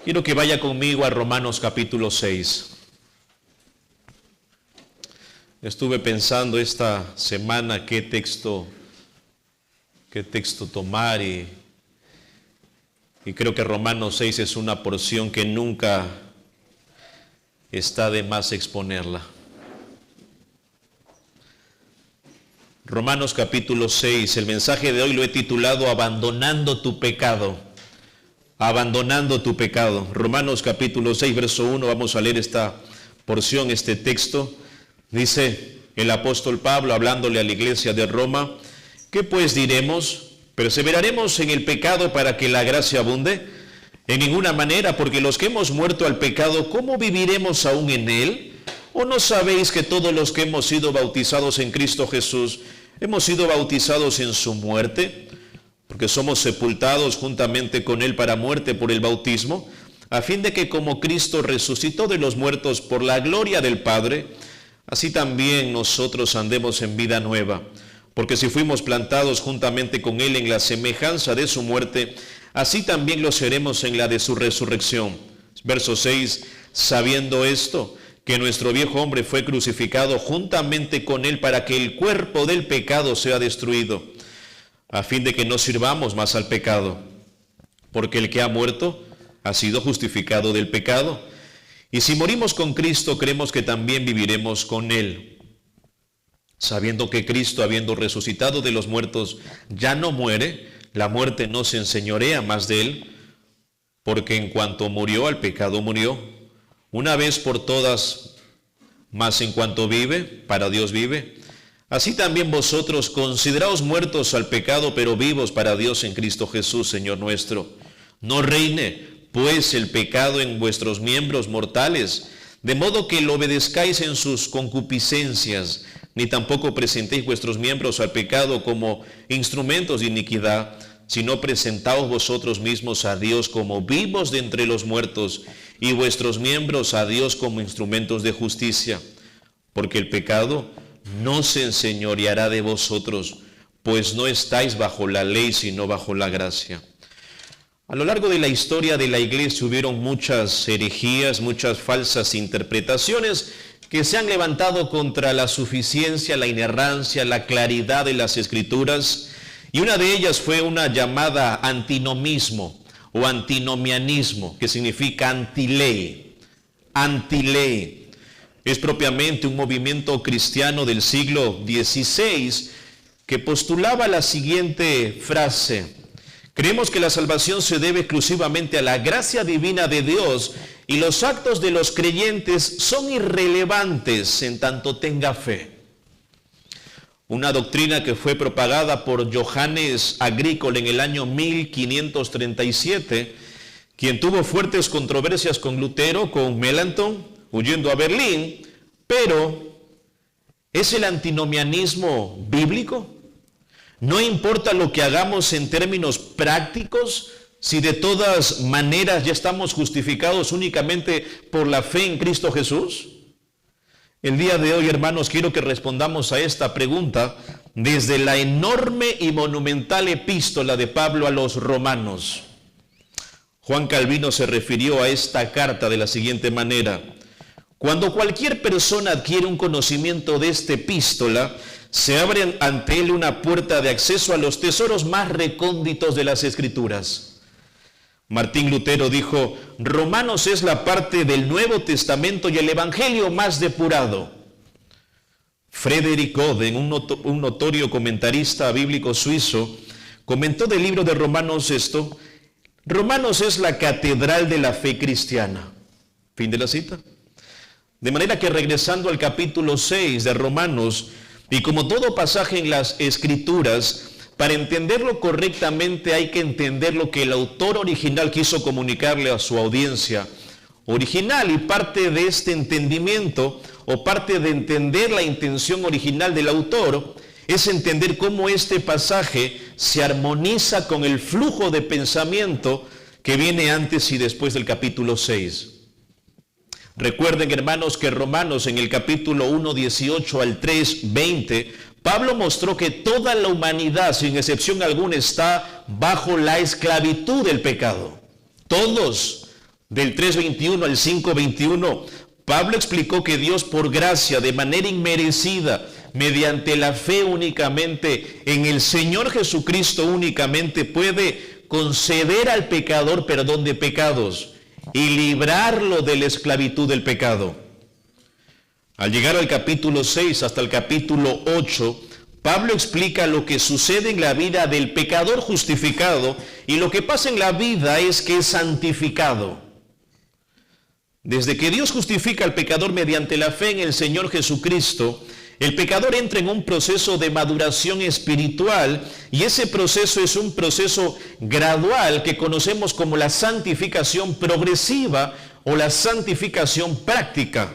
Quiero que vaya conmigo a Romanos capítulo 6. Estuve pensando esta semana qué texto tomar y creo que Romanos 6 es una porción que nunca está de más exponerla. Romanos capítulo 6, el mensaje de hoy lo he titulado Abandonando tu pecado. Abandonando tu pecado. Romanos capítulo 6, verso 1, vamos a leer esta porción, este texto. Dice el apóstol Pablo, hablándole a la iglesia de Roma: ¿qué pues diremos? ¿Perseveraremos en el pecado para que la gracia abunde? En ninguna manera, porque los que hemos muerto al pecado, ¿cómo viviremos aún en él? ¿O no sabéis que todos los que hemos sido bautizados en Cristo Jesús, hemos sido bautizados en su muerte? Porque somos sepultados juntamente con él para muerte por el bautismo, a fin de que como Cristo resucitó de los muertos por la gloria del Padre, así también nosotros andemos en vida nueva. Porque si fuimos plantados juntamente con él en la semejanza de su muerte, así también lo seremos en la de su resurrección. Verso 6, sabiendo esto, que nuestro viejo hombre fue crucificado juntamente con él para que el cuerpo del pecado sea destruido, a fin de que no sirvamos más al pecado. Porque el que ha muerto ha sido justificado del pecado. Y si morimos con Cristo, creemos que también viviremos con él, sabiendo que Cristo, habiendo resucitado de los muertos, ya no muere, la muerte no se enseñorea más de él, porque en cuanto murió, al pecado murió una vez por todas, mas en cuanto vive, para Dios vive. Así también vosotros consideraos muertos al pecado, pero vivos para Dios en Cristo Jesús, Señor nuestro. No reine pues el pecado en vuestros miembros mortales, de modo que lo obedezcáis en sus concupiscencias, ni tampoco presentéis vuestros miembros al pecado como instrumentos de iniquidad, sino presentaos vosotros mismos a Dios como vivos de entre los muertos, y vuestros miembros a Dios como instrumentos de justicia. Porque el pecado no se enseñoreará de vosotros, pues no estáis bajo la ley, sino bajo la gracia. A lo largo de la historia de la iglesia hubieron muchas herejías, muchas falsas interpretaciones que se han levantado contra la suficiencia, la inerrancia, la claridad de las Escrituras, y una de ellas fue una llamada antinomismo o antinomianismo, que significa antiley. Antiley es propiamente un movimiento cristiano del siglo XVI que postulaba la siguiente frase: creemos que la salvación se debe exclusivamente a la gracia divina de Dios y los actos de los creyentes son irrelevantes en tanto tenga fe. Una doctrina que fue propagada por Johannes Agrícola en el año 1537, quien tuvo fuertes controversias con Lutero, con Melanchthon, huyendo a Berlín. Pero ¿es el antinomianismo bíblico? No importa lo que hagamos en términos prácticos, si de todas maneras ya estamos justificados únicamente por la fe en Cristo Jesús. El día de hoy, hermanos, quiero que respondamos a esta pregunta desde la enorme y monumental epístola de Pablo a los romanos. Juan Calvino se refirió a esta carta de la siguiente manera: cuando cualquier persona adquiere un conocimiento de esta epístola, se abre ante él una puerta de acceso a los tesoros más recónditos de las Escrituras. Martín Lutero dijo: Romanos es la parte del Nuevo Testamento y el Evangelio más depurado. Frederick Oden, un notorio comentarista bíblico suizo, comentó del libro de Romanos esto: Romanos es la catedral de la fe cristiana. Fin de la cita. De manera que, regresando al capítulo 6 de Romanos, y como todo pasaje en las Escrituras, para entenderlo correctamente hay que entender lo que el autor original quiso comunicarle a su audiencia original, y parte de este entendimiento, o parte de entender la intención original del autor, es entender cómo este pasaje se armoniza con el flujo de pensamiento que viene antes y después del capítulo 6. Recuerden, hermanos, que Romanos en el capítulo 1, 18 al 3, 20, Pablo mostró que toda la humanidad, sin excepción alguna, está bajo la esclavitud del pecado. Todos, del 3:21 al 5:21, Pablo explicó que Dios por gracia, de manera inmerecida, mediante la fe únicamente en el Señor Jesucristo únicamente, puede conceder al pecador perdón de pecados y librarlo de la esclavitud del pecado. Al llegar al capítulo 6 hasta el capítulo 8, Pablo explica lo que sucede en la vida del pecador justificado, y lo que pasa en la vida es que es santificado. Desde que Dios justifica al pecador mediante la fe en el Señor Jesucristo, el pecador entra en un proceso de maduración espiritual, y ese proceso es un proceso gradual que conocemos como la santificación progresiva o la santificación práctica.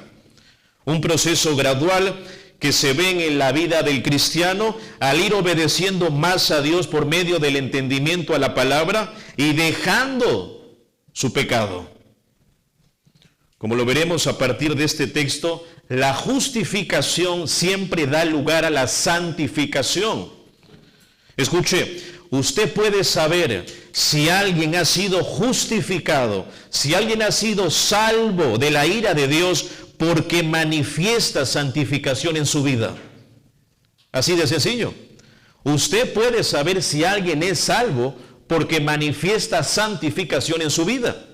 Un proceso gradual que se ve en la vida del cristiano al ir obedeciendo más a Dios por medio del entendimiento a la palabra y dejando su pecado. Como lo veremos a partir de este texto, la justificación siempre da lugar a la santificación. Escuche, usted puede saber si alguien ha sido justificado, si alguien ha sido salvo de la ira de Dios, porque manifiesta santificación en su vida. Así de sencillo. Usted puede saber si alguien es salvo porque manifiesta santificación en su vida.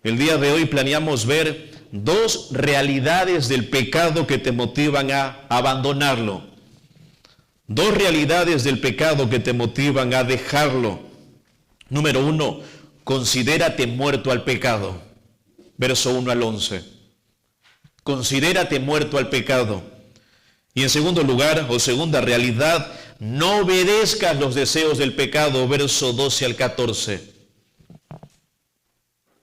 El día de hoy planeamos ver dos realidades del pecado que te motivan a abandonarlo. Dos realidades del pecado que te motivan a dejarlo. Número 1, considérate muerto al pecado. Verso 1 al 11. Considérate muerto al pecado. Y en segundo lugar, o segunda realidad, no obedezcas los deseos del pecado. Verso 12 al 14.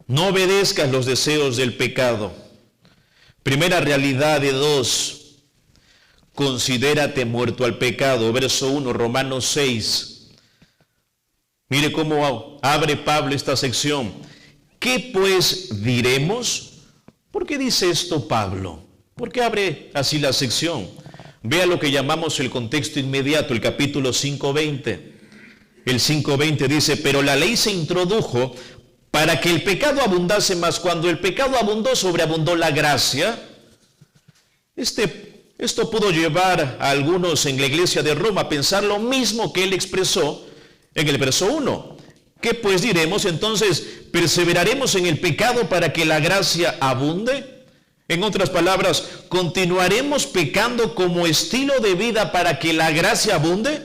No obedezcas los deseos del pecado. Primera realidad de dos. Considérate muerto al pecado. Verso 1, Romanos 6. Mire cómo abre Pablo esta sección. ¿Qué pues diremos? ¿Por qué dice esto Pablo? ¿Por qué abre así la sección? Vea lo que llamamos el contexto inmediato, el capítulo 5:20. El 5:20 dice, pero la ley se introdujo para que el pecado abundase, mas cuando el pecado abundó, sobreabundó la gracia. Esto pudo llevar a algunos en la iglesia de Roma a pensar lo mismo que él expresó en el verso 1. ¿Qué pues diremos? Entonces, ¿perseveraremos en el pecado para que la gracia abunde? En otras palabras, ¿continuaremos pecando como estilo de vida para que la gracia abunde?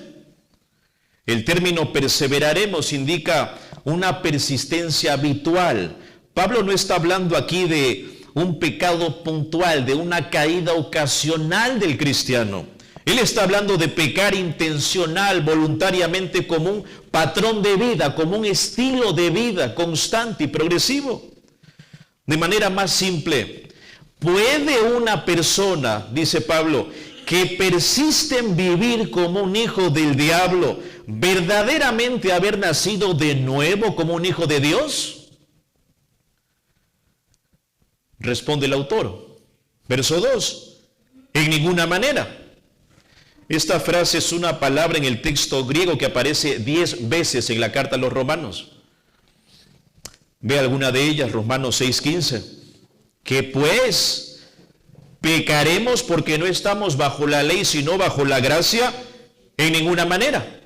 El término perseveraremos indica una persistencia habitual. Pablo no está hablando aquí de un pecado puntual, de una caída ocasional del cristiano. Él está hablando de pecar intencional, voluntariamente, como un patrón de vida, como un estilo de vida constante y progresivo. De manera más simple, ¿puede una persona, dice Pablo, que persiste en vivir como un hijo del diablo, verdaderamente haber nacido de nuevo como un hijo de Dios? Responde el autor. Verso 2. En ninguna manera. Esta frase es una palabra en el texto griego que aparece 10 veces en la carta a los romanos. Ve alguna de ellas, Romanos 6:15. Que pues pecaremos porque no estamos bajo la ley, sino bajo la gracia, en ninguna manera.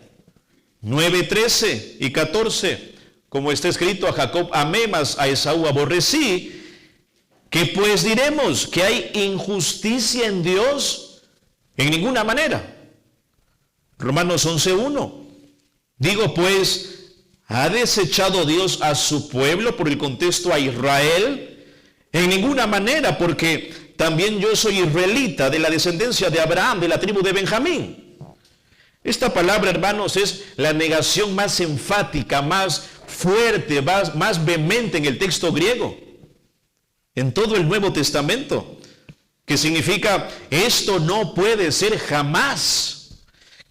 9:13 y 14. Como está escrito, a Jacob amé, mas a Esaú aborrecí. ¿Qué pues diremos? ¿Que hay injusticia en Dios? En ninguna manera. Romanos 11:1. Digo pues, ¿ha desechado Dios a su pueblo? Por el contexto a Israel. En ninguna manera, porque también yo soy israelita, de la descendencia de Abraham, de la tribu de Benjamín. Esta palabra, hermanos, es la negación más enfática, más fuerte, más vehemente en el texto griego, en todo el Nuevo Testamento, que significa, esto no puede ser jamás.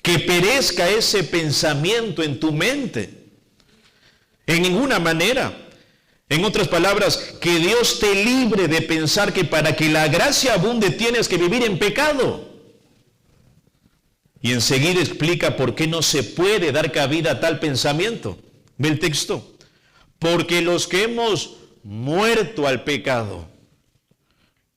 Que perezca ese pensamiento en tu mente. En ninguna manera. En otras palabras, que Dios te libre de pensar que para que la gracia abunde tienes que vivir en pecado. Y enseguida explica por qué no se puede dar cabida a tal pensamiento. Ve el texto. Porque los que hemos muerto al pecado.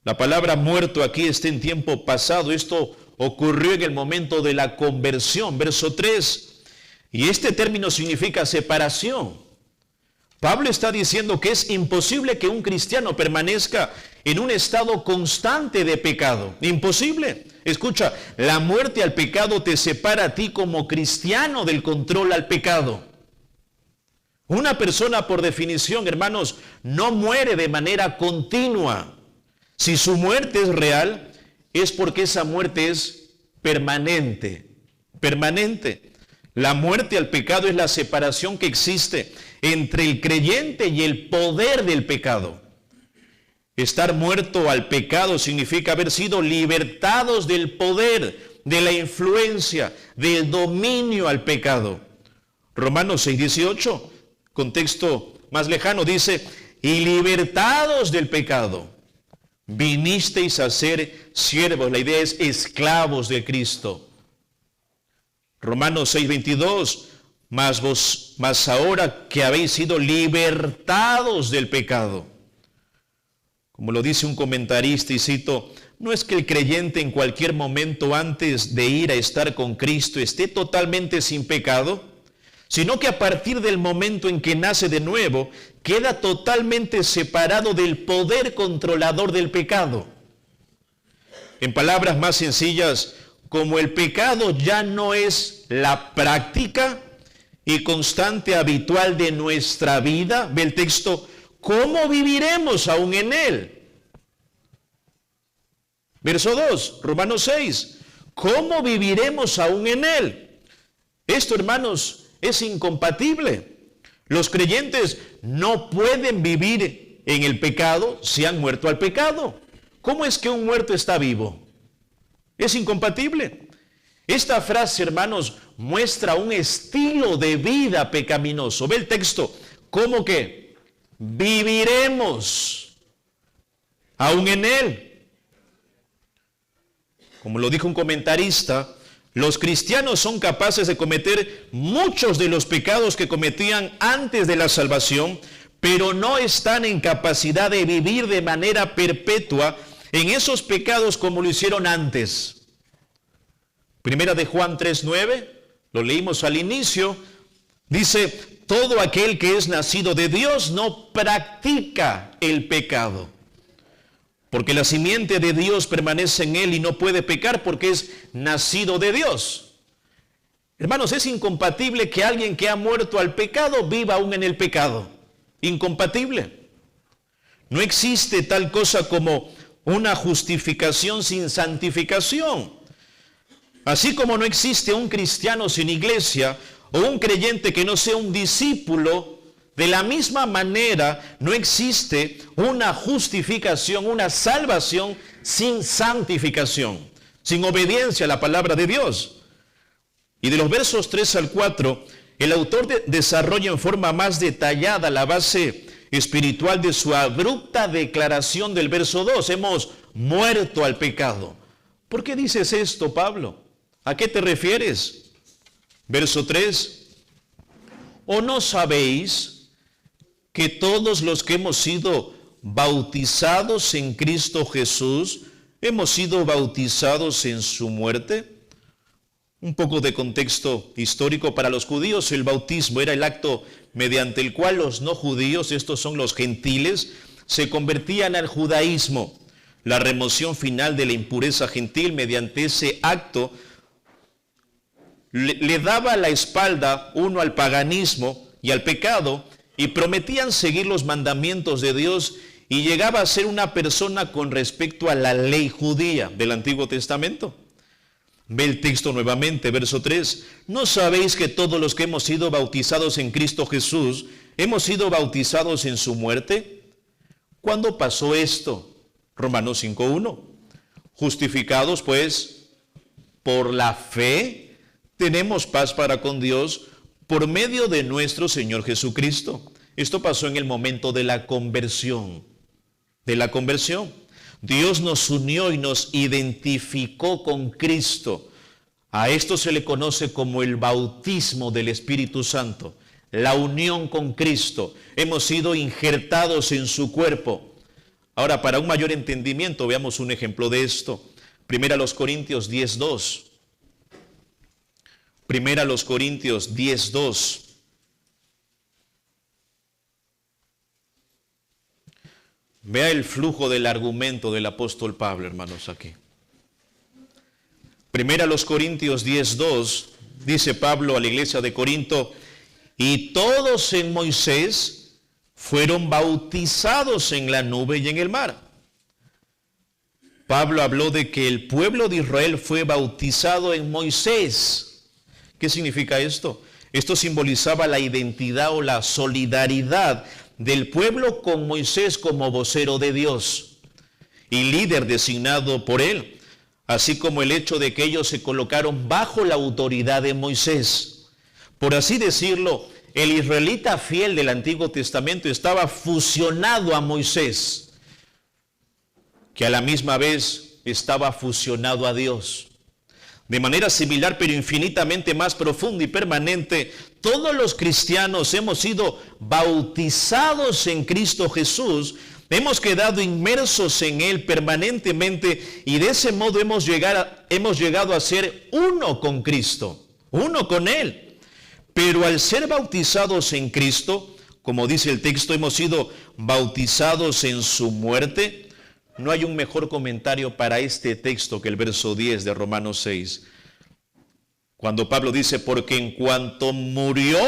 La palabra muerto aquí está en tiempo pasado. Esto ocurrió en el momento de la conversión, verso 3. Y este término significa separación. Pablo está diciendo que es imposible que un cristiano permanezca en un estado constante de pecado. Imposible. Escucha, la muerte al pecado te separa a ti como cristiano del control al pecado. Una persona, por definición, hermanos, no muere de manera continua. Si su muerte es real, es porque esa muerte es permanente. Permanente. La muerte al pecado es la separación que existe entre el creyente y el poder del pecado. Estar muerto al pecado significa haber sido libertados del poder, de la influencia, del dominio al pecado. Romanos 6:18, contexto más lejano, dice, y libertados del pecado, vinisteis a ser siervos. La idea es esclavos de Cristo. Romanos 6:22, mas ahora que habéis sido libertados del pecado. Como lo dice un comentarista, y cito, no es que el creyente en cualquier momento antes de ir a estar con Cristo esté totalmente sin pecado, sino que a partir del momento en que nace de nuevo, queda totalmente separado del poder controlador del pecado. En palabras más sencillas, como el pecado ya no es la práctica y constante habitual de nuestra vida, ve el texto, ¿cómo viviremos aún en él? Verso 2, Romanos 6, ¿cómo viviremos aún en él? Esto, hermanos, es incompatible. Los creyentes no pueden vivir en el pecado si han muerto al pecado. ¿Cómo es que un muerto está vivo? Es incompatible. Esta frase, hermanos, muestra un estilo de vida pecaminoso. Ve el texto, ¿cómo que? Viviremos aún en él. Como lo dijo un comentarista, los cristianos son capaces de cometer muchos de los pecados que cometían antes de la salvación, pero no están en capacidad de vivir de manera perpetua en esos pecados como lo hicieron antes. Primera de Juan 3:9, lo leímos al inicio, dice, todo aquel que es nacido de Dios no practica el pecado, porque la simiente de Dios permanece en él y no puede pecar porque es nacido de Dios. Hermanos, es incompatible que alguien que ha muerto al pecado viva aún en el pecado. Incompatible. No existe tal cosa como una justificación sin santificación. Así como no existe un cristiano sin iglesia o un creyente que no sea un discípulo, de la misma manera no existe una justificación, una salvación sin santificación, sin obediencia a la palabra de Dios. Y de los versos 3 al 4, el autor desarrolla en forma más detallada la base espiritual de su abrupta declaración del verso 2. Hemos muerto al pecado. ¿Por qué dices esto, Pablo? ¿A qué te refieres? Verso 3. ¿O no sabéis que todos los que hemos sido bautizados en Cristo Jesús, hemos sido bautizados en su muerte? Un poco de contexto histórico. Para los judíos el bautismo era el acto mediante el cual los no judíos, estos son los gentiles, se convertían al judaísmo. La remoción final de la impureza gentil mediante ese acto le daba la espalda uno al paganismo y al pecado, y prometían seguir los mandamientos de Dios, y llegaba a ser una persona con respecto a la ley judía del Antiguo Testamento. Ve el texto nuevamente, verso 3. ¿No sabéis que todos los que hemos sido bautizados en Cristo Jesús, hemos sido bautizados en su muerte? ¿Cuándo pasó esto? Romanos 5:1. Justificados pues por la fe, tenemos paz para con Dios por medio de nuestro Señor Jesucristo. Esto pasó en el momento de la conversión. Dios nos unió y nos identificó con Cristo. A esto se le conoce como el bautismo del Espíritu Santo, la unión con Cristo. Hemos sido injertados en su cuerpo. Ahora, para un mayor entendimiento, veamos un ejemplo de esto. Primera los Corintios 10:2. Primera los Corintios 10:2. Vea el flujo del argumento del apóstol Pablo, hermanos, aquí. Primera los Corintios 10:2, dice Pablo a la iglesia de Corinto, y todos en Moisés fueron bautizados en la nube y en el mar. Pablo habló de que el pueblo de Israel fue bautizado en Moisés. ¿Qué significa esto? Esto simbolizaba la identidad o la solidaridad del pueblo con Moisés como vocero de Dios y líder designado por él, así como el hecho de que ellos se colocaron bajo la autoridad de Moisés. Por así decirlo, el israelita fiel del Antiguo Testamento estaba fusionado a Moisés, que a la misma vez estaba fusionado a Dios. De manera similar, pero infinitamente más profunda y permanente, todos los cristianos hemos sido bautizados en Cristo Jesús, hemos quedado inmersos en Él permanentemente y de ese modo hemos llegado a ser uno con Cristo, uno con Él. Pero al ser bautizados en Cristo, como dice el texto, hemos sido bautizados en su muerte. No hay un mejor comentario para este texto que el verso 10 de Romanos 6. Cuando Pablo dice, porque en cuanto murió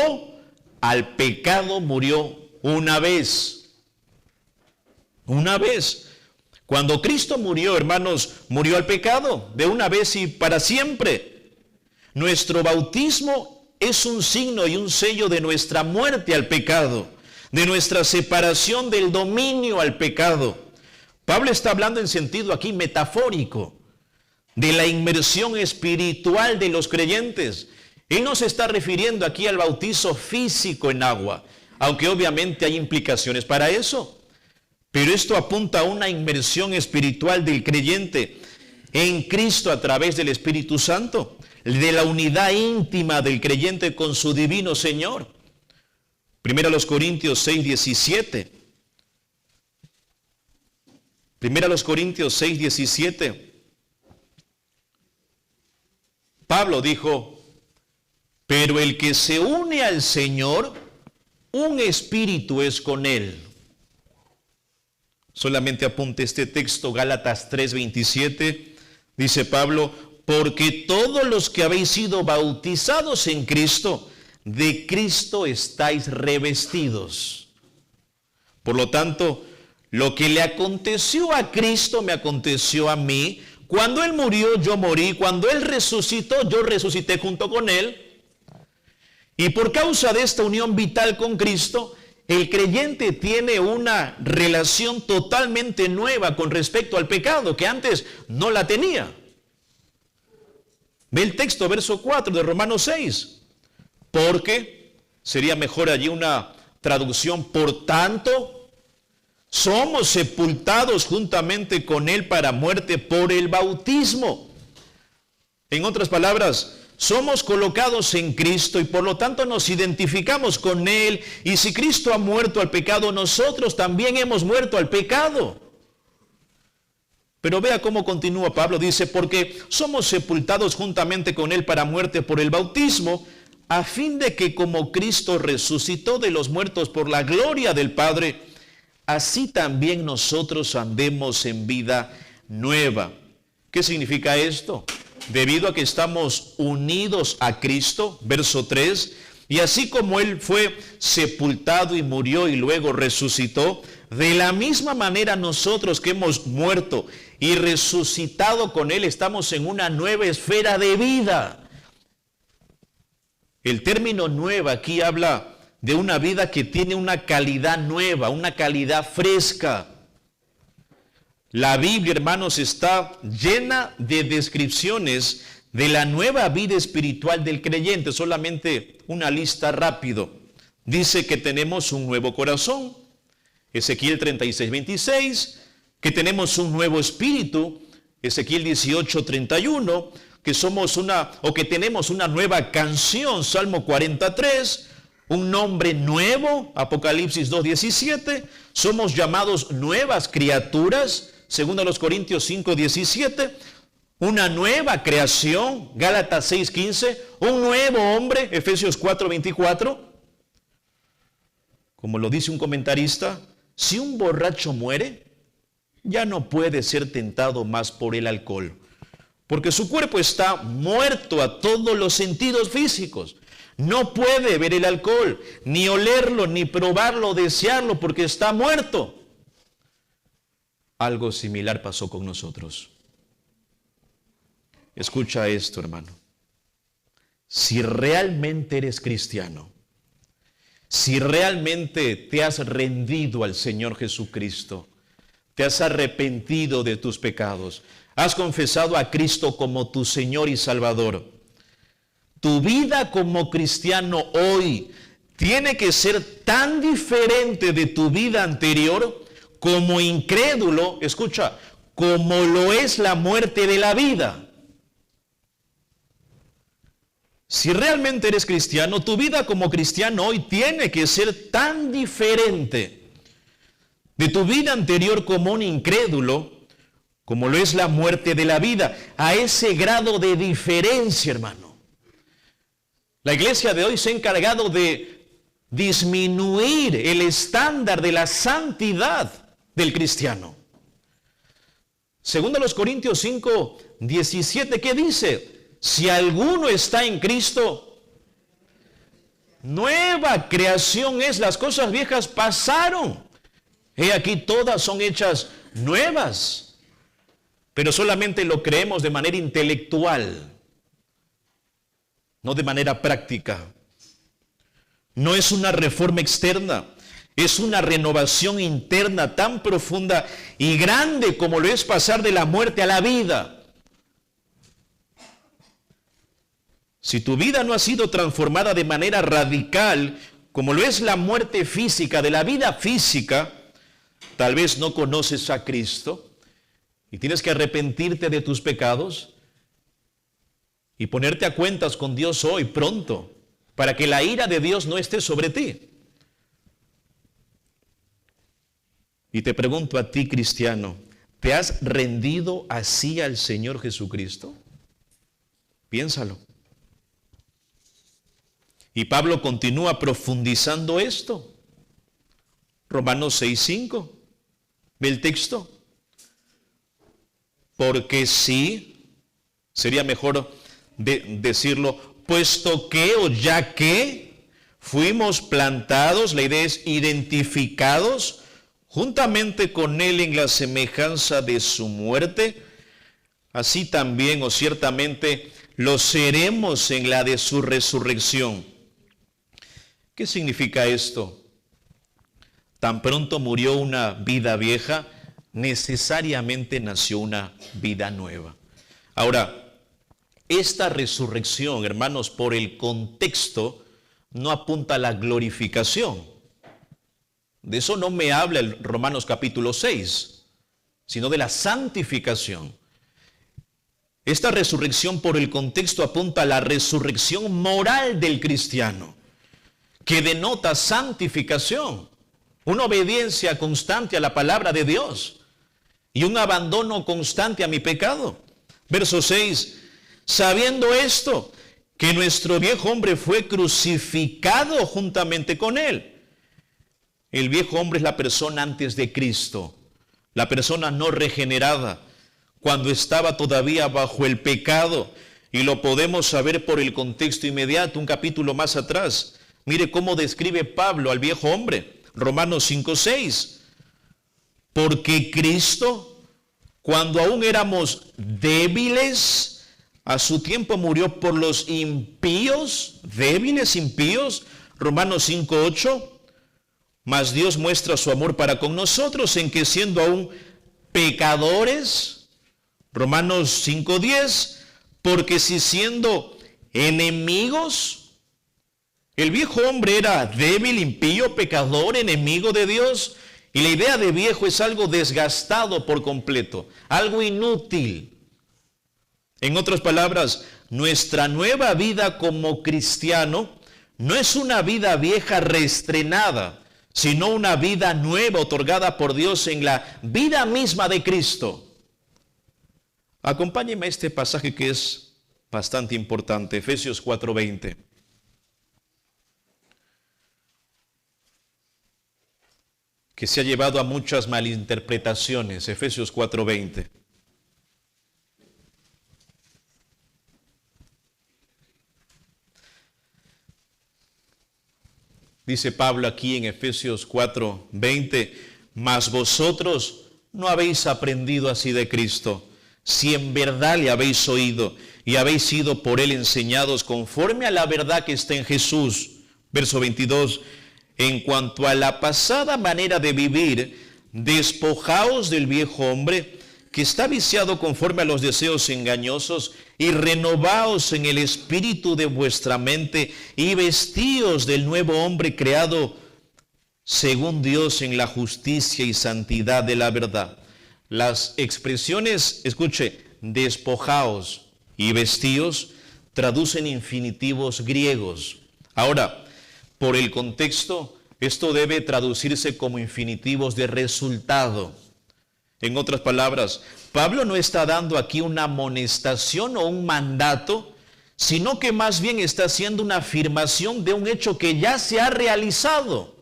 al pecado, murió una vez. Una vez. Cuando Cristo murió, hermanos, murió al pecado de una vez y para siempre. Nuestro bautismo es un signo y un sello de nuestra muerte al pecado, de nuestra separación del dominio al pecado. Pablo está hablando en sentido aquí metafórico de la inmersión espiritual de los creyentes. Él no se está refiriendo aquí al bautizo físico en agua, aunque obviamente hay implicaciones para eso. Pero esto apunta a una inmersión espiritual del creyente en Cristo a través del Espíritu Santo, de la unidad íntima del creyente con su divino Señor. Primera los Corintios 6:17. Primera los Corintios 6:17. Pablo dijo, pero el que se une al Señor, un espíritu es con él. Solamente apunte este texto, Gálatas 3:27, dice Pablo, porque todos los que habéis sido bautizados en Cristo, de Cristo estáis revestidos. Por lo tanto, lo que le aconteció a Cristo me aconteció a mí. Cuando Él murió, yo morí. Cuando Él resucitó, yo resucité junto con Él. Y por causa de esta unión vital con Cristo, el creyente tiene una relación totalmente nueva con respecto al pecado, que antes no la tenía. Ve el texto, verso 4 de Romanos 6. Porque, sería mejor allí una traducción, por tanto, somos sepultados juntamente con Él para muerte por el bautismo. En otras palabras, somos colocados en Cristo y por lo tanto nos identificamos con Él. Y si Cristo ha muerto al pecado, nosotros también hemos muerto al pecado. Pero vea cómo continúa Pablo, dice, porque somos sepultados juntamente con Él para muerte por el bautismo, a fin de que como Cristo resucitó de los muertos por la gloria del Padre, así también nosotros andemos en vida nueva. ¿Qué significa esto? Debido a que estamos unidos a Cristo, verso 3, y así como Él fue sepultado y murió y luego resucitó, de la misma manera nosotros que hemos muerto y resucitado con Él, estamos en una nueva esfera de vida. El término nueva aquí habla de una vida que tiene una calidad nueva, una calidad fresca. La Biblia, hermanos, está llena de descripciones de la nueva vida espiritual del creyente. Solamente una lista rápido. Dice que tenemos un nuevo corazón, Ezequiel 36:26, que tenemos un nuevo espíritu, Ezequiel 18:31, que tenemos una nueva canción, Salmo 43, un nombre nuevo, Apocalipsis 2:17, somos llamados nuevas criaturas, 2 Corintios 5:17, una nueva creación, Gálatas 6:15, un nuevo hombre, Efesios 4:24. Como lo dice un comentarista, si un borracho muere, ya no puede ser tentado más por el alcohol, porque su cuerpo está muerto a todos los sentidos físicos. No puede ver el alcohol, ni olerlo, ni probarlo, desearlo, porque está muerto. Algo similar pasó con nosotros. Escucha esto, hermano. Si realmente eres cristiano, si realmente te has rendido al Señor Jesucristo, te has arrepentido de tus pecados, has confesado a Cristo como tu Señor y Salvador, tu vida como cristiano hoy tiene que ser tan diferente de tu vida anterior como incrédulo, escucha, como lo es la muerte de la vida. Si realmente eres cristiano, tu vida como cristiano hoy tiene que ser tan diferente de tu vida anterior como un incrédulo, como lo es la muerte de la vida, a ese grado de diferencia, hermano. La iglesia de hoy se ha encargado de disminuir el estándar de la santidad del cristiano. Segundo los Corintios 5:17, ¿qué dice? Si alguno está en Cristo, nueva creación es, las cosas viejas pasaron. He aquí todas son hechas nuevas, pero solamente lo creemos de manera intelectual, no de manera práctica. No es una reforma externa, es una renovación interna tan profunda y grande como lo es pasar de la muerte a la vida. Si tu vida no ha sido transformada de manera radical, como lo es la muerte física, de la vida física, tal vez no conoces a Cristo y tienes que arrepentirte de tus pecados y ponerte a cuentas con Dios hoy, pronto, para que la ira de Dios no esté sobre ti. Y te pregunto a ti, cristiano, ¿te has rendido así al Señor Jesucristo? Piénsalo. Y Pablo continúa profundizando esto. Romanos 6:5. Ve el texto. Porque sí, sería mejor decirlo, puesto que o ya que fuimos plantados, la idea es identificados juntamente con Él en la semejanza de su muerte, así también o ciertamente lo seremos en la de su resurrección. ¿Qué significa esto? Tan pronto murió una vida vieja, necesariamente nació una vida nueva. Ahora, esta resurrección, hermanos, por el contexto, no apunta a la glorificación. De eso no me habla el Romanos capítulo 6, sino de la santificación. Esta resurrección por el contexto apunta a la resurrección moral del cristiano, que denota santificación, una obediencia constante a la palabra de Dios y un abandono constante a mi pecado. Verso 6, sabiendo esto, que nuestro viejo hombre fue crucificado juntamente con él. El viejo hombre es la persona antes de Cristo, la persona no regenerada, cuando estaba todavía bajo el pecado, y lo podemos saber por el contexto inmediato, un capítulo más atrás. Mire cómo describe Pablo al viejo hombre, Romanos 5:6. Porque Cristo, cuando aún éramos débiles, a su tiempo murió por los impíos, débiles, impíos, Romanos 5:8. Mas Dios muestra su amor para con nosotros en que siendo aún pecadores, Romanos 5:10, porque si siendo enemigos, el viejo hombre era débil, impío, pecador, enemigo de Dios, y la idea de viejo es algo desgastado por completo, algo inútil. En otras palabras, nuestra nueva vida como cristiano no es una vida vieja reestrenada, sino una vida nueva otorgada por Dios en la vida misma de Cristo. Acompáñenme a este pasaje que es bastante importante, Efesios 4:20. Que se ha llevado a muchas malinterpretaciones, Efesios 4:20. Dice Pablo aquí en Efesios 4:20, mas vosotros no habéis aprendido así de Cristo, si en verdad le habéis oído y habéis sido por él enseñados conforme a la verdad que está en Jesús. Verso 22, en cuanto a la pasada manera de vivir, despojaos del viejo hombre, que está viciado conforme a los deseos engañosos, y renovaos en el espíritu de vuestra mente, y vestíos del nuevo hombre creado según Dios en la justicia y santidad de la verdad. Las expresiones, escuche, despojaos y vestíos, traducen infinitivos griegos. Ahora, por el contexto, esto debe traducirse como infinitivos de resultado. En otras palabras, Pablo no está dando aquí una amonestación o un mandato, sino que más bien está haciendo una afirmación de un hecho que ya se ha realizado.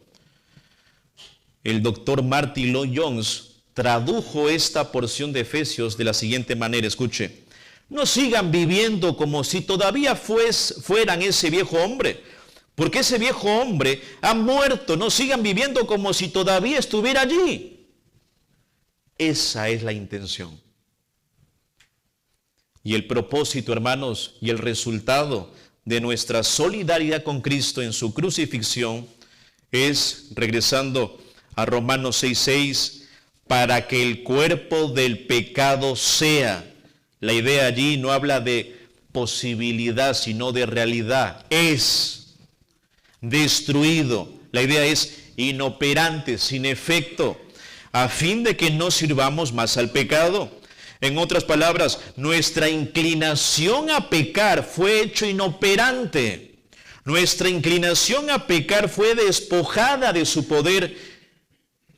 El doctor Martin Lloyd-Jones tradujo esta porción de Efesios de la siguiente manera, escuche: no sigan viviendo como si todavía fueran ese viejo hombre, porque ese viejo hombre ha muerto. No sigan viviendo como si todavía estuviera allí. Esa es la intención. Y el propósito, hermanos, y el resultado de nuestra solidaridad con Cristo en su crucifixión es, regresando a Romanos 6:6, para que el cuerpo del pecado sea. La idea allí no habla de posibilidad, sino de realidad. Es destruido. La idea es inoperante, sin efecto, a fin de que no sirvamos más al pecado. En otras palabras, nuestra inclinación a pecar fue hecho inoperante. Nuestra inclinación a pecar fue despojada de su poder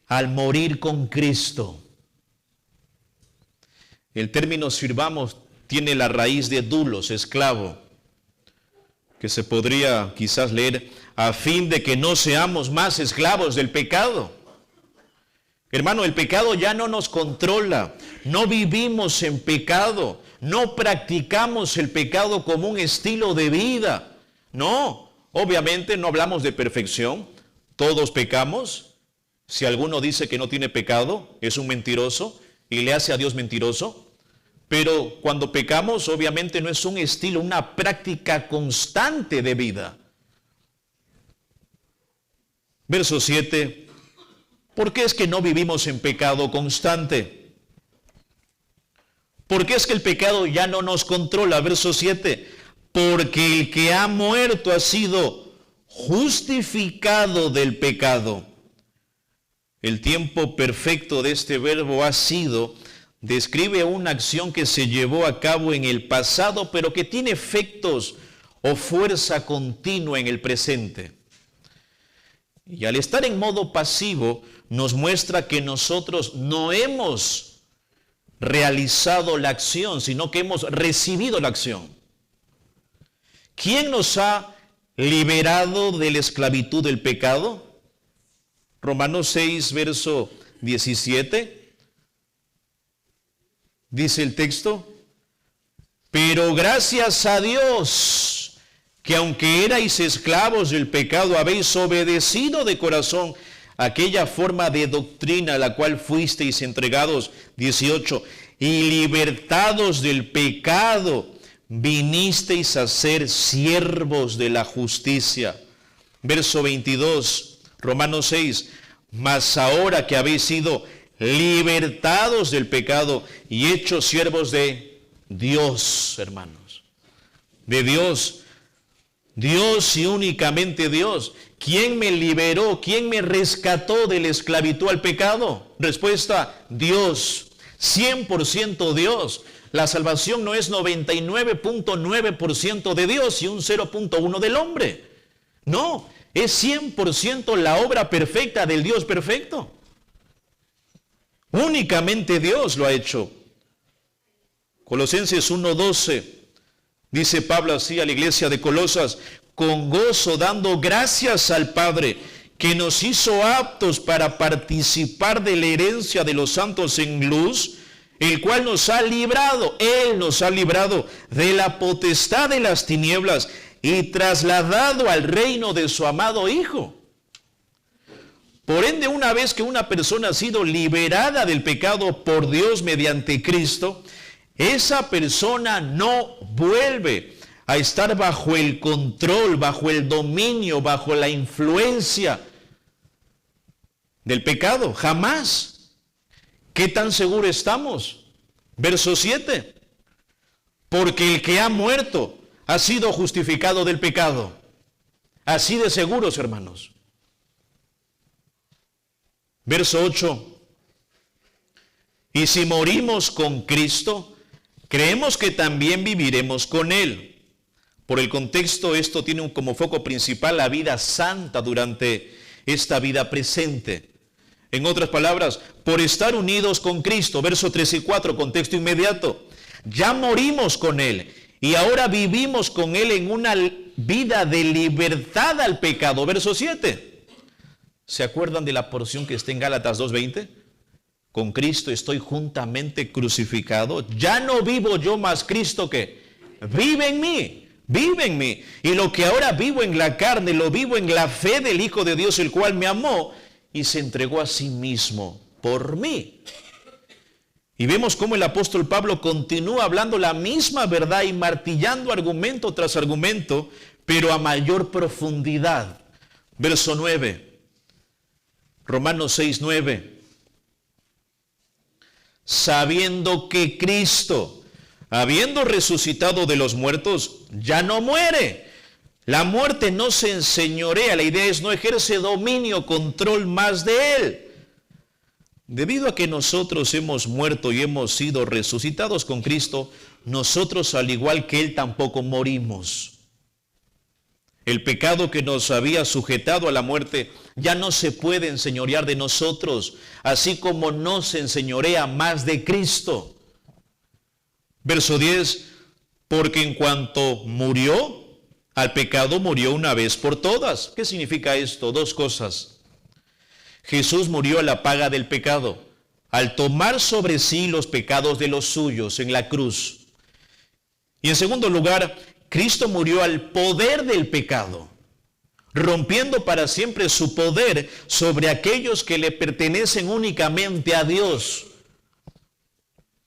al morir con Cristo. El término sirvamos tiene la raíz de dulos, esclavo, que se podría quizás leer a fin de que no seamos más esclavos del pecado. Hermano, el pecado ya no nos controla, no vivimos en pecado, no practicamos el pecado como un estilo de vida. No, obviamente no hablamos de perfección, todos pecamos. Si alguno dice que no tiene pecado, es un mentiroso y le hace a Dios mentiroso. Pero cuando pecamos, obviamente no es un estilo, una práctica constante de vida. Verso 7. ¿Por qué es que no vivimos en pecado constante? ¿Por qué es que el pecado ya no nos controla? Verso 7. Porque el que ha muerto ha sido justificado del pecado. El tiempo perfecto de este verbo ha sido describe una acción que se llevó a cabo en el pasado, pero que tiene efectos o fuerza continua en el presente. Y al estar en modo pasivo, nos muestra que nosotros no hemos realizado la acción, sino que hemos recibido la acción. ¿Quién nos ha liberado de la esclavitud del pecado? Romanos 6, verso 17. Dice el texto: pero gracias a Dios, que aunque erais esclavos del pecado, habéis obedecido de corazón aquella forma de doctrina a la cual fuisteis entregados. 18. Y libertados del pecado, vinisteis a ser siervos de la justicia. Verso 22, Romanos 6. Mas ahora que habéis sido libertados del pecado y hechos siervos de Dios, hermanos, de Dios, Dios y únicamente Dios. ¿Quién me liberó? ¿Quién me rescató de la esclavitud al pecado? Respuesta: Dios, 100% Dios. La salvación no es 99.9% de Dios y un 0.1 del hombre. No, es 100% la obra perfecta del Dios perfecto. Únicamente Dios lo ha hecho. Colosenses 1:12, dice Pablo así a la iglesia de Colosas: con gozo dando gracias al Padre, que nos hizo aptos para participar de la herencia de los santos en luz, el cual nos ha librado, Él nos ha librado de la potestad de las tinieblas y trasladado al reino de su amado Hijo. Por ende, una vez que una persona ha sido liberada del pecado por Dios mediante Cristo, esa persona no vuelve a estar bajo el control, bajo el dominio, bajo la influencia del pecado. Jamás. ¿Qué tan seguro estamos? Verso 7. Porque el que ha muerto ha sido justificado del pecado. Así de seguros, hermanos. Verso 8. Y si morimos con Cristo, creemos que también viviremos con Él. Por el contexto, esto tiene como foco principal la vida santa durante esta vida presente. En otras palabras, por estar unidos con Cristo, verso 3 y 4, contexto inmediato. Ya morimos con Él y ahora vivimos con Él en una vida de libertad al pecado. Verso 7. ¿Se acuerdan de la porción que está en Gálatas 2:20? Con Cristo estoy juntamente crucificado. Ya no vivo yo, más Cristo que vive en mí. Vive en mí. Y lo que ahora vivo en la carne, lo vivo en la fe del Hijo de Dios, el cual me amó y se entregó a sí mismo por mí. Y vemos cómo el apóstol Pablo continúa hablando la misma verdad y martillando argumento tras argumento, pero a mayor profundidad. Verso 9. Romanos 6:9. Sabiendo que Cristo, habiendo resucitado de los muertos, ya no muere. La muerte no se enseñorea, la idea es no ejerce dominio, control más de Él. Debido a que nosotros hemos muerto y hemos sido resucitados con Cristo, nosotros al igual que Él tampoco morimos. El pecado que nos había sujetado a la muerte ya no se puede enseñorear de nosotros, así como no se enseñorea más de Cristo. Verso 10, porque en cuanto murió al pecado, murió una vez por todas. ¿Qué significa esto? Dos cosas. Jesús murió a la paga del pecado, al tomar sobre sí los pecados de los suyos en la cruz. Y en segundo lugar, Cristo murió al poder del pecado, rompiendo para siempre su poder sobre aquellos que le pertenecen únicamente a Dios.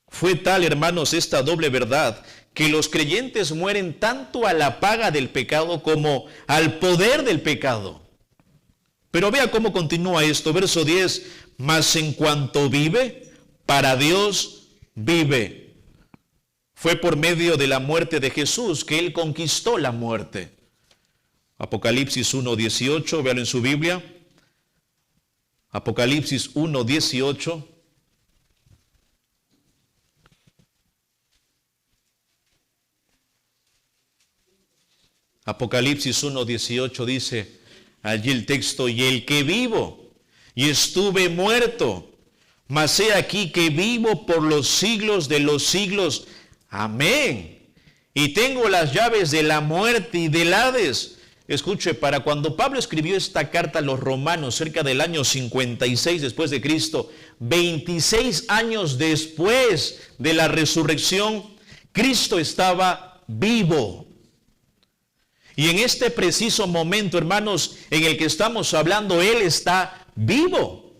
Fue tal, hermanos, esta doble verdad, que los creyentes mueren tanto a la paga del pecado como al poder del pecado. Pero vea cómo continúa esto, verso 10, mas en cuanto vive, para Dios vive. Fue por medio de la muerte de Jesús que Él conquistó la muerte. Apocalipsis 1:18, véalo en su Biblia. Apocalipsis 1:18. Apocalipsis 1:18 dice, allí el texto, y el que vivo, y estuve muerto, mas he aquí que vivo por los siglos de los siglos. Amén. Y tengo las llaves de la muerte y del Hades. Escuche, para cuando Pablo escribió esta carta a los romanos cerca del año 56 después de Cristo, 26 años después de la resurrección, Cristo estaba vivo. Y en este preciso momento, hermanos, en el que estamos hablando, Él está vivo.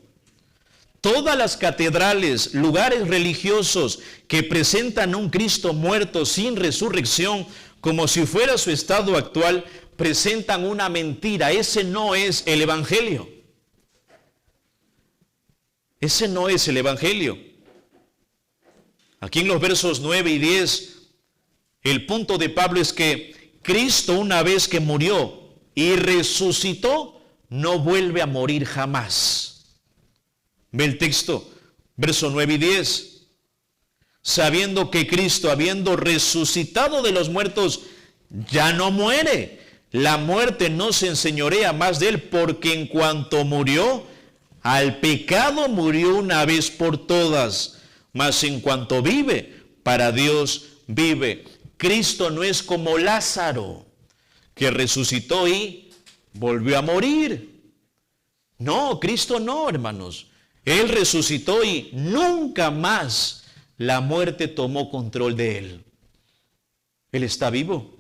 Todas las catedrales, lugares religiosos que presentan a un Cristo muerto sin resurrección, como si fuera su estado actual, presentan una mentira. Ese no es el Evangelio. Ese no es el Evangelio. Aquí en los versos 9 y 10, el punto de Pablo es que Cristo, una vez que murió y resucitó, no vuelve a morir jamás. Ve el texto, verso 9 y 10. Sabiendo que Cristo, habiendo resucitado de los muertos, ya no muere, La muerte no se enseñorea más de él, porque en cuanto murió, al pecado murió una vez por todas, mas en cuanto vive, para Dios vive. Cristo no es como Lázaro, que resucitó y volvió a morir. No, Cristo no, hermanos. Él resucitó y nunca más la muerte tomó control de él. Él está vivo.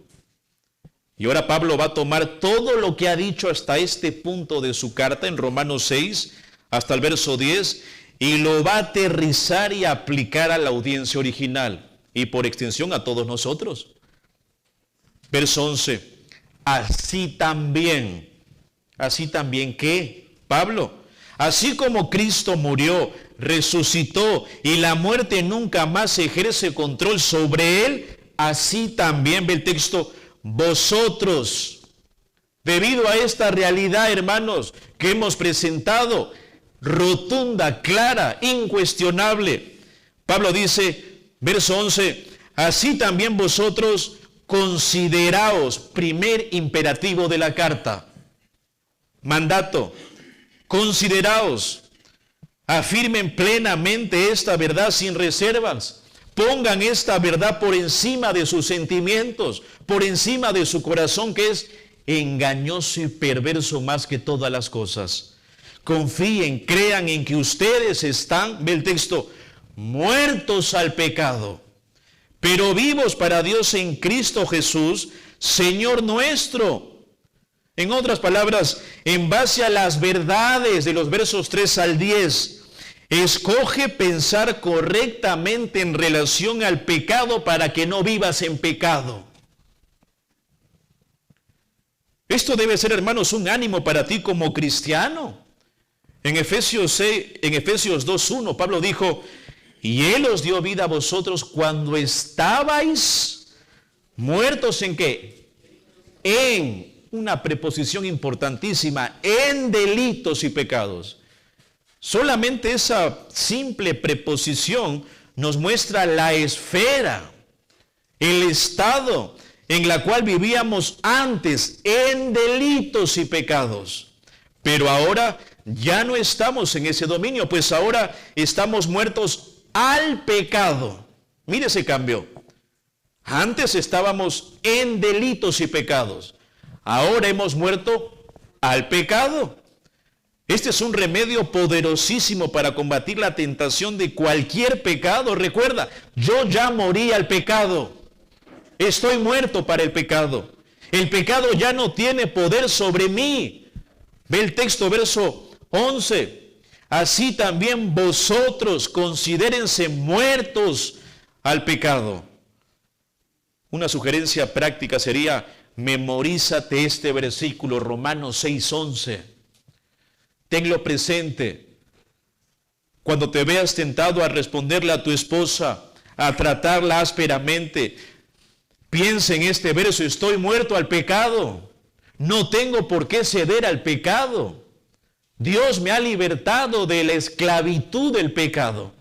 Y ahora Pablo va a tomar todo lo que ha dicho hasta este punto de su carta, en Romanos 6, hasta el verso 10, y lo va a aterrizar y aplicar a la audiencia original, y por extensión a todos nosotros. Verso 11, así también, ¿qué? Pablo, así como Cristo murió, resucitó, y la muerte nunca más ejerce control sobre él, así también, ve el texto, vosotros, debido a esta realidad, hermanos, que hemos presentado, rotunda, clara, incuestionable. Pablo dice, verso 11, así también vosotros consideraos, primer imperativo de la carta, mandato, consideraos, afirmen plenamente esta verdad sin reservas. Pongan esta verdad por encima de sus sentimientos, por encima de su corazón, que es engañoso y perverso más que todas las cosas. Confíen, crean en que ustedes están, ve el texto, muertos al pecado, pero vivos para Dios en Cristo Jesús, Señor nuestro. En otras palabras, en base a las verdades de los versos 3 al 10, escoge pensar correctamente en relación al pecado para que no vivas en pecado. Esto debe ser, hermanos, un ánimo para ti como cristiano. En Efesios 2:1, Pablo dijo, y Él os dio vida a vosotros cuando estabais muertos ¿en qué? En una preposición importantísima, en delitos y pecados. Solamente esa simple preposición nos muestra la esfera, el estado en la cual vivíamos antes, en delitos y pecados. Pero ahora ya no estamos en ese dominio, pues ahora estamos muertos al pecado. Mire ese cambio. Antes estábamos en delitos y pecados. Ahora hemos muerto al pecado. Este es un remedio poderosísimo para combatir la tentación de cualquier pecado. Recuerda, yo ya morí al pecado. Estoy muerto para el pecado. El pecado ya no tiene poder sobre mí. Ve el texto, verso 11. Así también vosotros considérense muertos al pecado. Una sugerencia práctica sería, memorízate este versículo, Romanos 6:11. Tenlo presente. Cuando te veas tentado a responderle a tu esposa, a tratarla ásperamente, piensa en este verso, estoy muerto al pecado. No tengo por qué ceder al pecado. Dios me ha libertado de la esclavitud del pecado.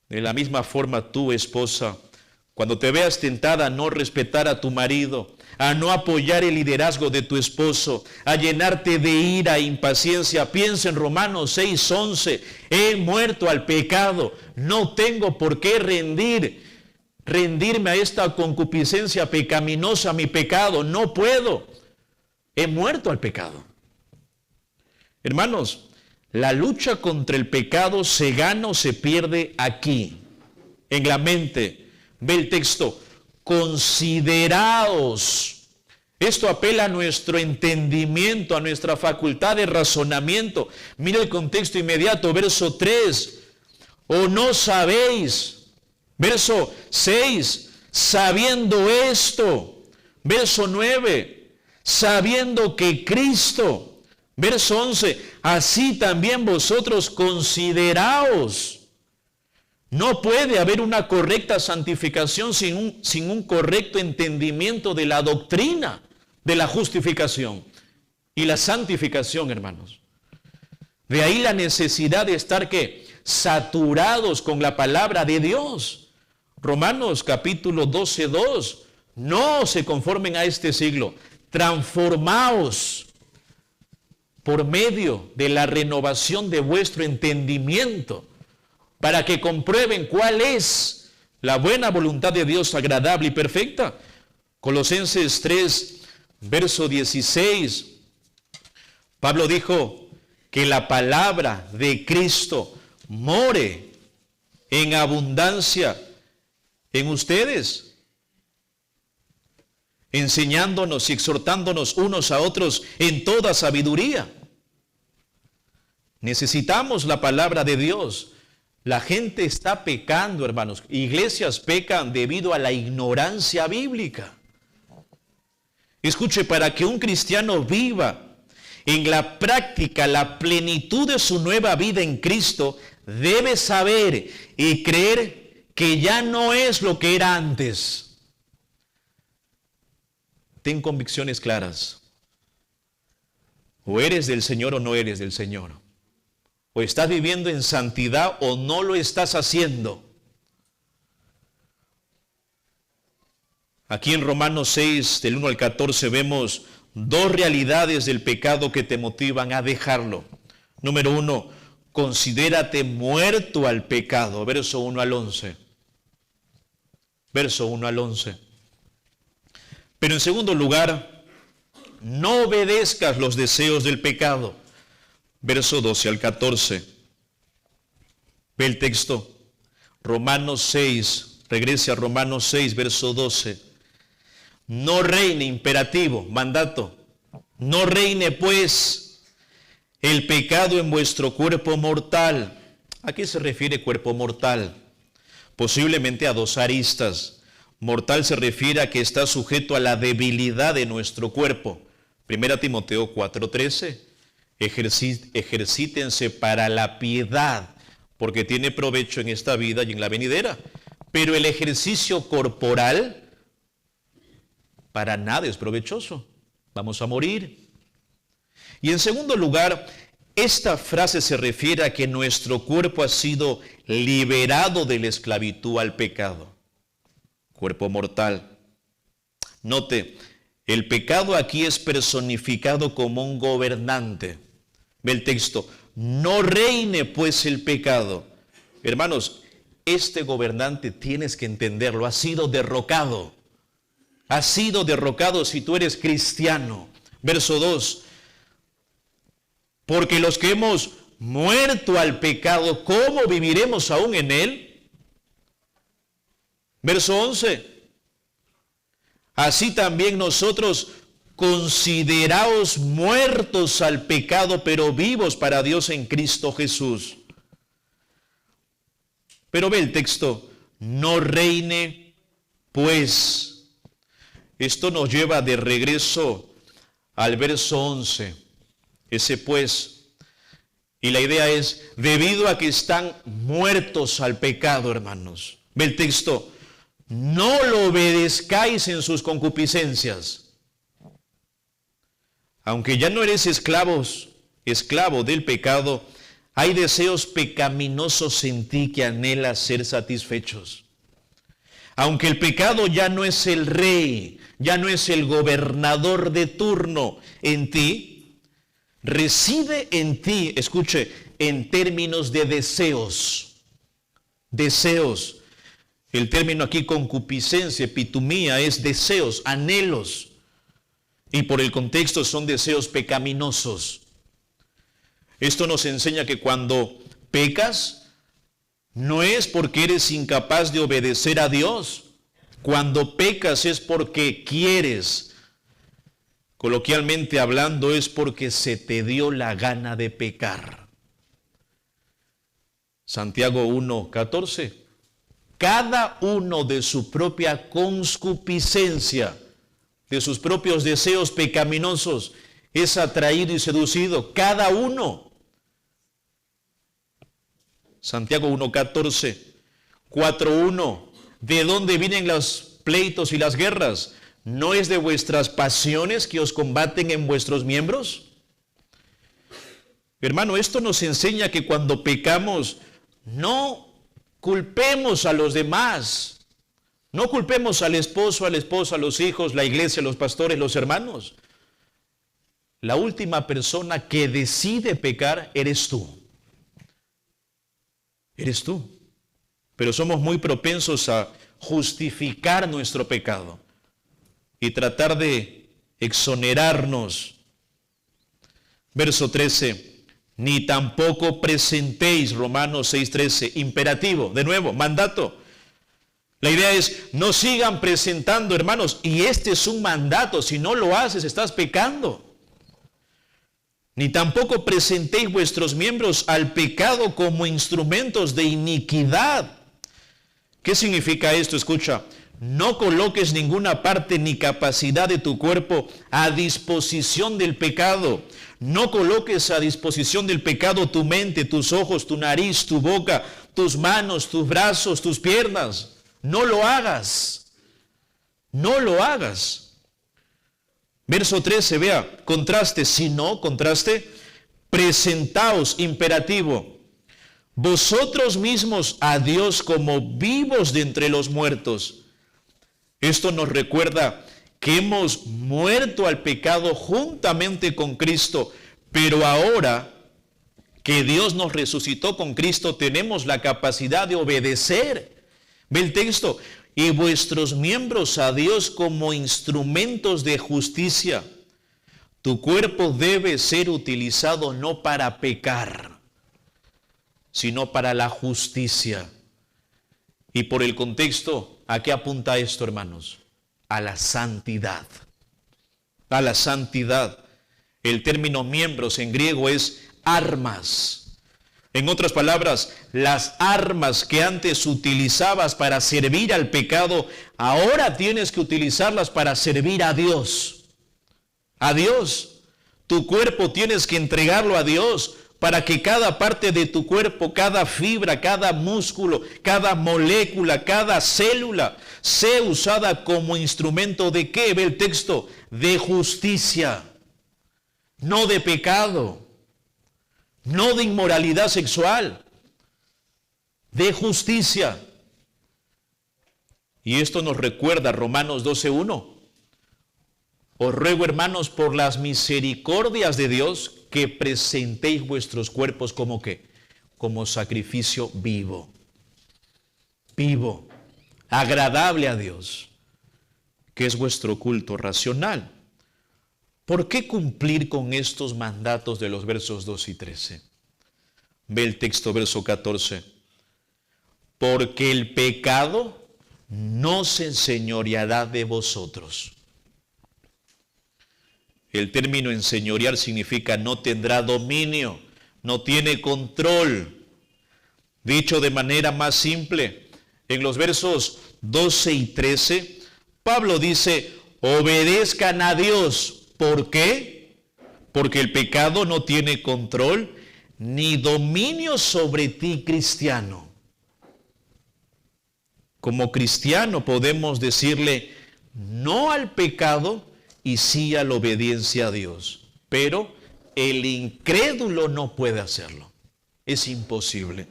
De la misma forma tú, esposa, cuando te veas tentada a no respetar a tu marido, a no apoyar el liderazgo de tu esposo, a llenarte de ira e impaciencia, piensa en Romanos 6:11, he muerto al pecado, no tengo por qué rendirme a esta concupiscencia pecaminosa, mi pecado, no puedo, he muerto al pecado. Hermanos, la lucha contra el pecado se gana o se pierde aquí, en la mente. Ve el texto, consideraos. Esto apela a nuestro entendimiento, a nuestra facultad de razonamiento. Mira el contexto inmediato, verso 3. ¿O no sabéis? Verso 6. Sabiendo esto. Verso 9. Sabiendo que Cristo. Verso 11. Así también vosotros consideraos. No puede haber una correcta santificación sin un correcto entendimiento de la doctrina de la justificación y la santificación, hermanos. De ahí la necesidad de estar, ¿qué? Saturados con la palabra de Dios. Romanos capítulo 12:2 No se conformen a este siglo, transformaos por medio de la renovación de vuestro entendimiento, para que comprueben cuál es la buena voluntad de Dios, agradable y perfecta. Colosenses 3, verso 16, Pablo dijo que la palabra de Cristo more en abundancia en ustedes, enseñándonos y exhortándonos unos a otros en toda sabiduría. Necesitamos la palabra de Dios. La gente está pecando, hermanos. Iglesias pecan debido a la ignorancia bíblica. Escuche, para que un cristiano viva en la práctica la plenitud de su nueva vida en Cristo, debe saber y creer que ya no es lo que era antes. Ten convicciones claras. O eres del Señor o no eres del Señor. O estás viviendo en santidad o no lo estás haciendo. Aquí en Romanos 6, del 1 al 14, vemos dos realidades del pecado que te motivan a dejarlo. Número 1, considérate muerto al pecado. Verso 1 al 11. Verso 1 al 11. Pero en segundo lugar, no obedezcas los deseos del pecado. Verso 12 al 14. Ve el texto. Romanos 6, regrese a Romanos 6, verso 12. No reine, imperativo, mandato. No reine pues el pecado en vuestro cuerpo mortal. ¿A qué se refiere cuerpo mortal? Posiblemente a dos aristas. Mortal se refiere a que está sujeto a la debilidad de nuestro cuerpo. 1 Timoteo 4:13. Ejercítense para la piedad, porque tiene provecho en esta vida y en la venidera. Pero el ejercicio corporal para nada es provechoso. Vamos a morir. Y en segundo lugar, esta frase se refiere a que nuestro cuerpo ha sido liberado de la esclavitud al pecado. Cuerpo mortal. Note, el pecado aquí es personificado como un gobernante. Ve el texto. No reine pues el pecado. Hermanos, este gobernante tienes que entenderlo. Ha sido derrocado. Ha sido derrocado si tú eres cristiano. Verso 2. Porque los que hemos muerto al pecado, ¿cómo viviremos aún en él? Verso 11. Así también nosotros consideraos muertos al pecado, pero vivos para Dios en Cristo Jesús. Pero ve el texto, no reine pues. Esto nos lleva de regreso al verso 11, ese pues. Y la idea es, debido a que están muertos al pecado, hermanos. Ve el texto, no lo obedezcáis en sus concupiscencias. Aunque ya no eres esclavo del pecado, hay deseos pecaminosos en ti que anhelas ser satisfechos. Aunque el pecado ya no es el rey, ya no es el gobernador de turno en ti, reside en ti, escuche, en términos de deseos. Deseos. El término aquí concupiscencia, epitumía, es deseos, anhelos. Y por el contexto son deseos pecaminosos. Esto nos enseña que cuando pecas, no es porque eres incapaz de obedecer a Dios. Cuando pecas es porque quieres. Coloquialmente hablando, es porque se te dio la gana de pecar. Santiago 1:14. Cada uno de su propia concupiscencia, de sus propios deseos pecaminosos, es atraído y seducido. Cada uno. Santiago 1:14. 4:1. ¿De dónde vienen los pleitos y las guerras? ¿No es de vuestras pasiones que os combaten en vuestros miembros? Hermano, esto nos enseña que cuando pecamos, no culpemos a los demás. No culpemos al esposo, a la esposa, a los hijos, la iglesia, los pastores, los hermanos. La última persona que decide pecar eres tú. Eres tú. Pero somos muy propensos a justificar nuestro pecado y tratar de exonerarnos. Verso 13. Ni tampoco presentéis, Romanos 6:13, imperativo, de nuevo, mandato. La idea es, no sigan presentando, hermanos, y este es un mandato, si no lo haces, estás pecando. Ni tampoco presentéis vuestros miembros al pecado como instrumentos de iniquidad. ¿Qué significa esto? Escucha, no coloques ninguna parte ni capacidad de tu cuerpo a disposición del pecado. No coloques a disposición del pecado tu mente, tus ojos, tu nariz, tu boca, tus manos, tus brazos, tus piernas. No lo hagas. No lo hagas. Verso 13, vea, contraste, si no, contraste, presentaos, imperativo, vosotros mismos a Dios como vivos de entre los muertos. Esto nos recuerda que hemos muerto al pecado juntamente con Cristo, pero ahora que Dios nos resucitó con Cristo, tenemos la capacidad de obedecer. Ve el texto, y vuestros miembros a Dios como instrumentos de justicia. Tu cuerpo debe ser utilizado no para pecar, sino para la justicia. Y por el contexto, ¿a qué apunta esto, hermanos? A la santidad. A la santidad. El término miembros en griego es armas. En otras palabras, las armas que antes utilizabas para servir al pecado, ahora tienes que utilizarlas para servir a Dios. A Dios. Tu cuerpo tienes que entregarlo a Dios para que cada parte de tu cuerpo, cada fibra, cada músculo, cada molécula, cada célula sea usada como instrumento de ¿qué? Ve el texto, de justicia, no de pecado. No de inmoralidad sexual, de justicia. Y esto nos recuerda Romanos 12:1. Os ruego, hermanos, por las misericordias de Dios, que presentéis vuestros cuerpos como ¿qué? Como sacrificio vivo. Vivo, agradable a Dios, que es vuestro culto racional. ¿Por qué cumplir con estos mandatos de los versos 2 y 13? Ve el texto, verso 14. Porque el pecado no se enseñoreará de vosotros. El término enseñorear significa no tendrá dominio, no tiene control. Dicho de manera más simple, en los versos 12 y 13, Pablo dice, obedezcan a Dios. ¿Por qué? Porque el pecado no tiene control ni dominio sobre ti, cristiano. Como cristiano podemos decirle no al pecado y sí a la obediencia a Dios. Pero el incrédulo no puede hacerlo. Es imposible.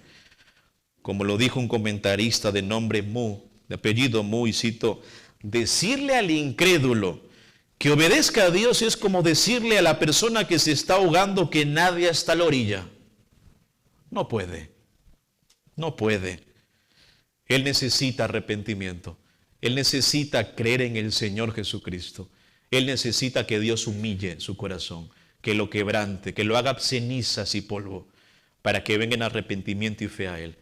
Como lo dijo un comentarista de nombre Mu, de apellido Mu, y cito, decirle al incrédulo que obedezca a Dios es como decirle a la persona que se está ahogando que nadie está a la orilla. No puede. No puede. Él necesita arrepentimiento. Él necesita creer en el Señor Jesucristo. Él necesita que Dios humille su corazón, que lo quebrante, que lo haga cenizas y polvo, para que venga en arrepentimiento y fe a Él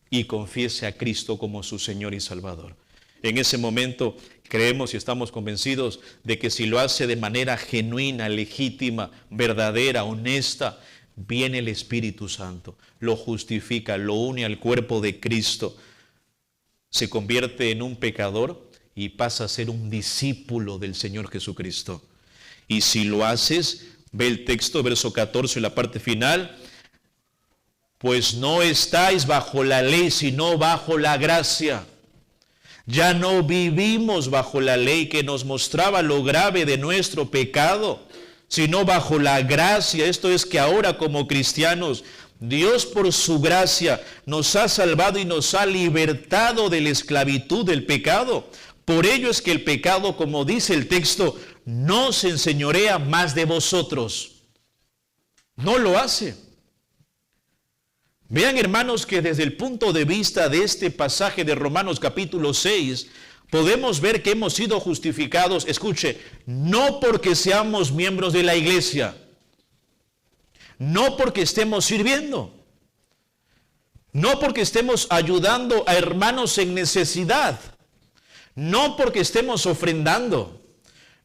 y confiese a Cristo como su Señor y Salvador. En ese momento creemos y estamos convencidos de que si lo hace de manera genuina, legítima, verdadera, honesta, viene el Espíritu Santo, lo justifica, lo une al cuerpo de Cristo, se convierte en un pecador y pasa a ser un discípulo del Señor Jesucristo. Y si lo haces, ve el texto, verso 14, la parte final, pues no estáis bajo la ley, sino bajo la gracia. Ya no vivimos bajo la ley que nos mostraba lo grave de nuestro pecado, sino bajo la gracia. Esto es que ahora como cristianos Dios por su gracia nos ha salvado y nos ha libertado de la esclavitud del pecado. Por ello es que el pecado, como dice el texto, no se enseñorea más de vosotros. No lo hace. Vean, hermanos, que desde el punto de vista de este pasaje de Romanos capítulo 6, podemos ver que hemos sido justificados, escuche, no porque seamos miembros de la iglesia, no porque estemos sirviendo, no porque estemos ayudando a hermanos en necesidad, no porque estemos ofrendando,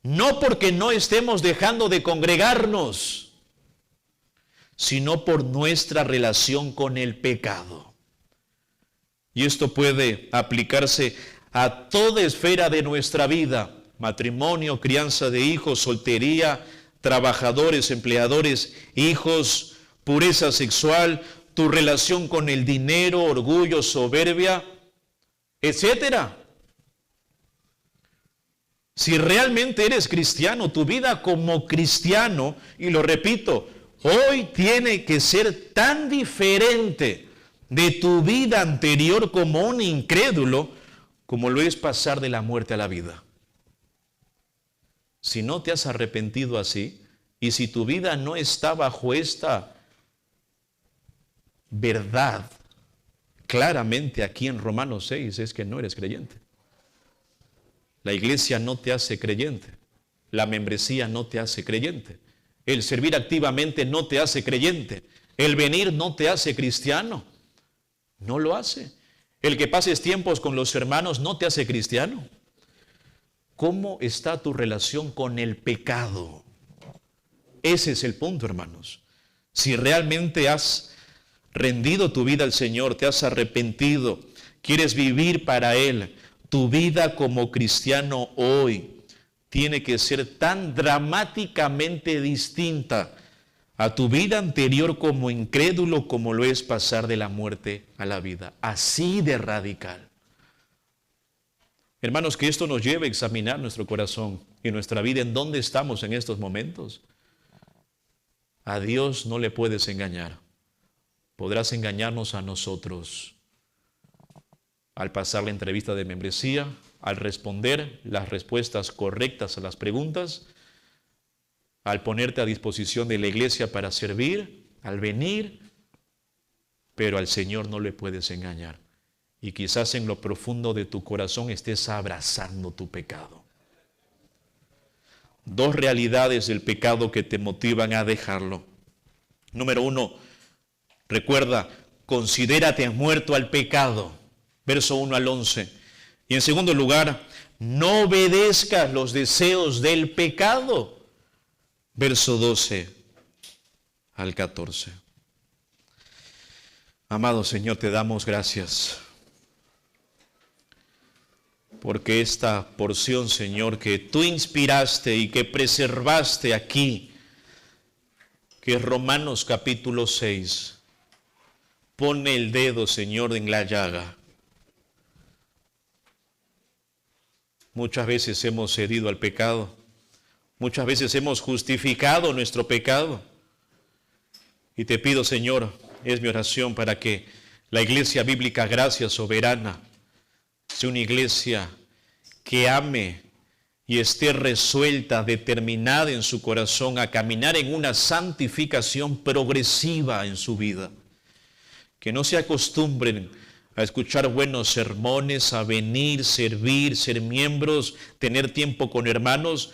no porque no estemos dejando de congregarnos, sino por nuestra relación con el pecado. Y esto puede aplicarse a toda esfera de nuestra vida: matrimonio, crianza de hijos, soltería, trabajadores, empleadores, hijos, pureza sexual, tu relación con el dinero, orgullo, soberbia, etcétera. Si realmente eres cristiano, tu vida como cristiano, y lo repito, hoy tiene que ser tan diferente de tu vida anterior como un incrédulo, como lo es pasar de la muerte a la vida. Si no te has arrepentido así, y si tu vida no está bajo esta verdad, claramente aquí en Romanos 6 es que no eres creyente. La iglesia no te hace creyente, la membresía no te hace creyente, el servir activamente no te hace creyente, el venir no te hace cristiano, no lo hace. El que pases tiempos con los hermanos no te hace cristiano. ¿Cómo está tu relación con el pecado? Ese es el punto, hermanos. Si realmente has rendido tu vida al Señor, te has arrepentido, quieres vivir para Él, tu vida como cristiano hoy tiene que ser tan dramáticamente distinta a tu vida anterior como incrédulo como lo es pasar de la muerte a la vida. Así de radical. Hermanos, que esto nos lleve a examinar nuestro corazón y nuestra vida, en dónde estamos en estos momentos. A Dios no le puedes engañar. Podrás engañarnos a nosotros al pasar la entrevista de membresía, al responder las respuestas correctas a las preguntas, al ponerte a disposición de la iglesia para servir, al venir, pero al Señor no le puedes engañar. Y quizás en lo profundo de tu corazón estés abrazando tu pecado. Dos realidades del pecado que te motivan a dejarlo. Número 1, recuerda, considérate muerto al pecado. Verso 1 al 11. Y en segundo lugar, no obedezcas los deseos del pecado. Verso 12 al 14. Amado Señor, te damos gracias porque esta porción, Señor, que tú inspiraste y que preservaste aquí, que es Romanos capítulo 6, pone el dedo, Señor, en la llaga. Muchas veces hemos cedido al pecado, muchas veces hemos justificado nuestro pecado. Y te pido, Señor, es mi oración para que la Iglesia Bíblica Gracia Soberana sea una iglesia que ame y esté resuelta, determinada en su corazón a caminar en una santificación progresiva en su vida. Que no se acostumbren a escuchar buenos sermones, a venir, servir, ser miembros, tener tiempo con hermanos,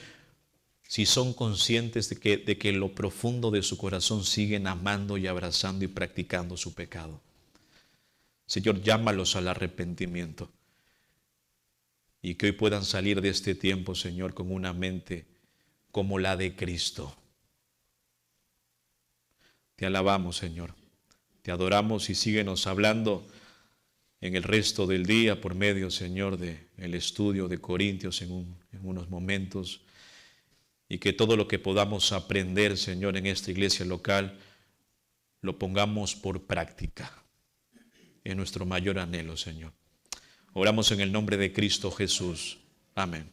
si son conscientes de que en lo profundo de su corazón siguen amando y abrazando y practicando su pecado. Señor, llámalos al arrepentimiento. Y que hoy puedan salir de este tiempo, Señor, con una mente como la de Cristo. Te alabamos, Señor. Te adoramos y síguenos hablando en el resto del día por medio, Señor, del estudio de Corintios en unos momentos. Y que todo lo que podamos aprender, Señor, en esta iglesia local, lo pongamos por práctica. Es nuestro mayor anhelo, Señor. Oramos en el nombre de Cristo Jesús. Amén.